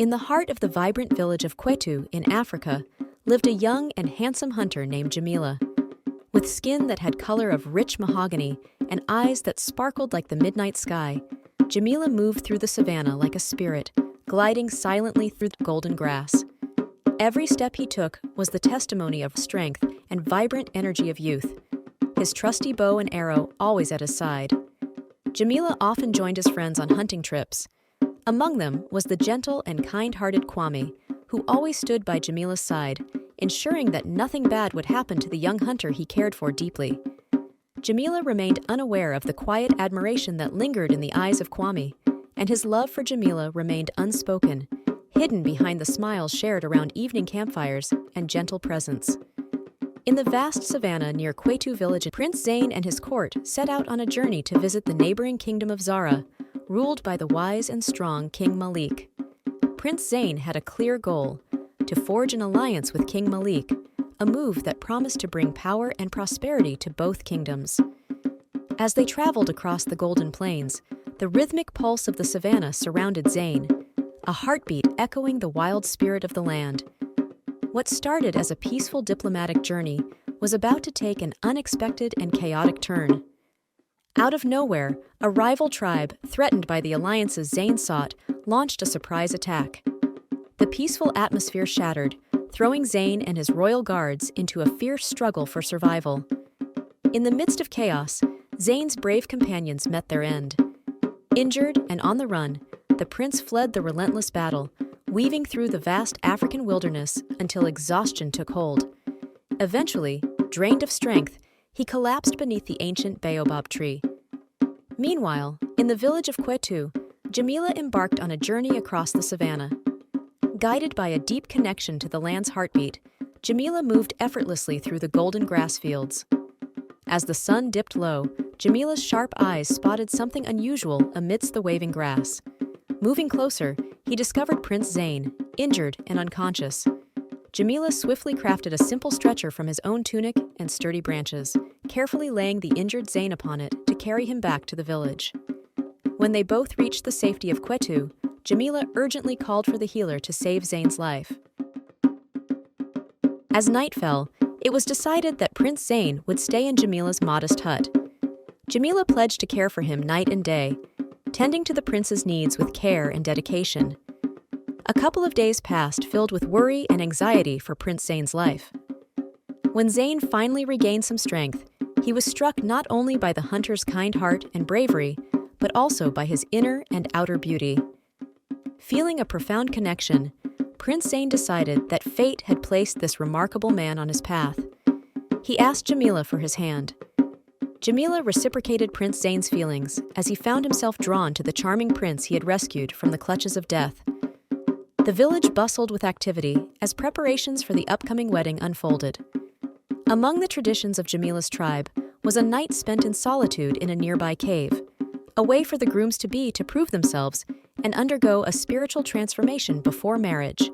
In the heart of the vibrant village of Kwetu in Africa lived a young and handsome hunter named Jamila. With skin that had color of rich mahogany and eyes that sparkled like the midnight sky, Jamila moved through the savannah like a spirit, gliding silently through the golden grass. Every step he took was the testimony of strength and vibrant energy of youth, his trusty bow and arrow always at his side. Jamila often joined his friends on hunting trips. Among them was the gentle and kind-hearted Kwame, who always stood by Jamila's side, ensuring that nothing bad would happen to the young hunter he cared for deeply. Jamila remained unaware of the quiet admiration that lingered in the eyes of Kwame, and his love for Jamila remained unspoken, hidden behind the smiles shared around evening campfires and gentle presence. In the vast savannah near Kwetu village, Prince Zain and his court set out on a journey to visit the neighboring kingdom of Zara, ruled by the wise and strong King Malik. Prince Zain had a clear goal: to forge an alliance with King Malik, a move that promised to bring power and prosperity to both kingdoms. As they traveled across the Golden Plains, the rhythmic pulse of the savannah surrounded Zain, a heartbeat echoing the wild spirit of the land. What started as a peaceful diplomatic journey was about to take an unexpected and chaotic turn. Out of nowhere, a rival tribe, threatened by the alliances Zain sought, launched a surprise attack. The peaceful atmosphere shattered, throwing Zain and his royal guards into a fierce struggle for survival. In the midst of chaos, Zain's brave companions met their end. Injured and on the run, the prince fled the relentless battle, weaving through the vast African wilderness until exhaustion took hold. Eventually, drained of strength, he collapsed beneath the ancient baobab tree. Meanwhile, in the village of Kwetu, Jamila embarked on a journey across the savannah. Guided by a deep connection to the land's heartbeat, Jamila moved effortlessly through the golden grass fields. As the sun dipped low, Jamila's sharp eyes spotted something unusual amidst the waving grass. Moving closer, he discovered Prince Zain, injured and unconscious. Jamila swiftly crafted a simple stretcher from his own tunic and sturdy branches, carefully laying the injured Zain upon it to carry him back to the village. When they both reached the safety of Kwetu, Jamila urgently called for the healer to save Zain's life. As night fell, it was decided that Prince Zain would stay in Jamila's modest hut. Jamila pledged to care for him night and day, tending to the prince's needs with care and dedication. A couple of days passed filled with worry and anxiety for Prince Zain's life. When Zain finally regained some strength, he was struck not only by the hunter's kind heart and bravery, but also by his inner and outer beauty. Feeling a profound connection, Prince Zain decided that fate had placed this remarkable man on his path. He asked Jamila for his hand. Jamila reciprocated Prince Zain's feelings as he found himself drawn to the charming prince he had rescued from the clutches of death. The village bustled with activity as preparations for the upcoming wedding unfolded. Among the traditions of Jamila's tribe was a night spent in solitude in a nearby cave, a way for the grooms-to-be to prove themselves and undergo a spiritual transformation before marriage.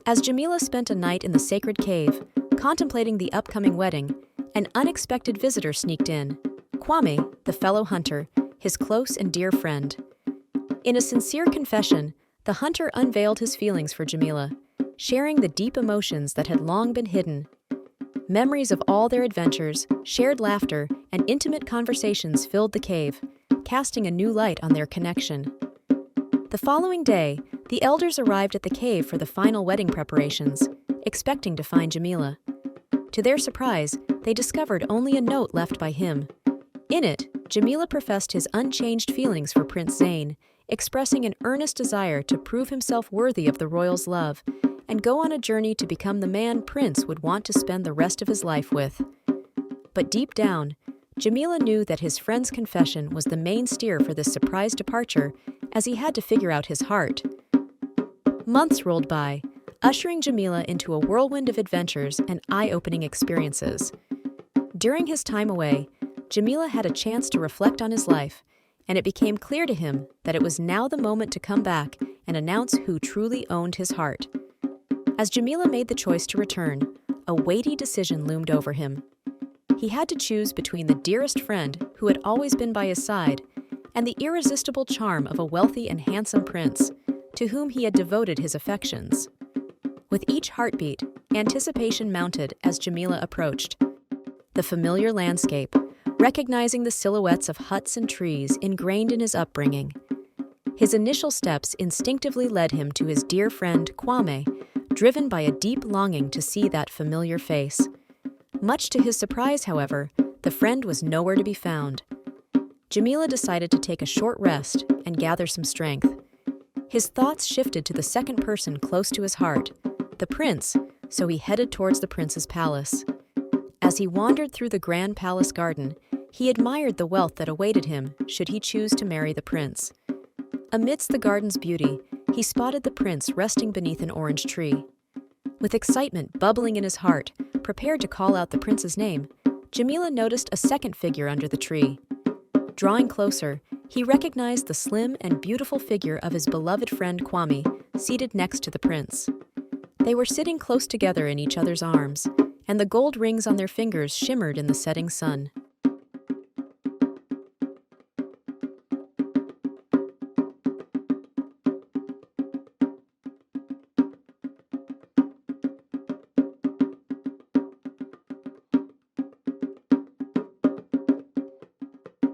As Jamila spent a night in the sacred cave, contemplating the upcoming wedding, an unexpected visitor sneaked in: Kwame, the fellow hunter, his close and dear friend. In a sincere confession, the hunter unveiled his feelings for Jamila, sharing the deep emotions that had long been hidden. Memories of all their adventures, shared laughter, and intimate conversations filled the cave, casting a new light on their connection. The following day, the elders arrived at the cave for the final wedding preparations, expecting to find Jamila. To their surprise, they discovered only a note left by him. In it, Jamila professed his unchanged feelings for Prince Zain, expressing an earnest desire to prove himself worthy of the royal's love and go on a journey to become the man Prince would want to spend the rest of his life with. But deep down, Jamila knew that his friend's confession was the main steer for this surprise departure, as he had to figure out his heart. Months rolled by, ushering Jamila into a whirlwind of adventures and eye-opening experiences. During his time away, Jamila had a chance to reflect on his life, and it became clear to him that it was now the moment to come back and announce who truly owned his heart. As Jamila made the choice to return, a weighty decision loomed over him. He had to choose between the dearest friend who had always been by his side and the irresistible charm of a wealthy and handsome prince, to whom he had devoted his affections. With each heartbeat, anticipation mounted as Jamila approached. The familiar landscape, recognizing the silhouettes of huts and trees ingrained in his upbringing. His initial steps instinctively led him to his dear friend Kwame, driven by a deep longing to see that familiar face. Much to his surprise, however, the friend was nowhere to be found. Jamila decided to take a short rest and gather some strength. His thoughts shifted to the second person close to his heart, the prince, so he headed towards the prince's palace. As he wandered through the grand palace garden, he admired the wealth that awaited him should he choose to marry the prince. Amidst the garden's beauty, he spotted the prince resting beneath an orange tree. With excitement bubbling in his heart, prepared to call out the prince's name, Jamila noticed a second figure under the tree. Drawing closer, he recognized the slim and beautiful figure of his beloved friend Kwame, seated next to the prince. They were sitting close together in each other's arms, and the gold rings on their fingers shimmered in the setting sun.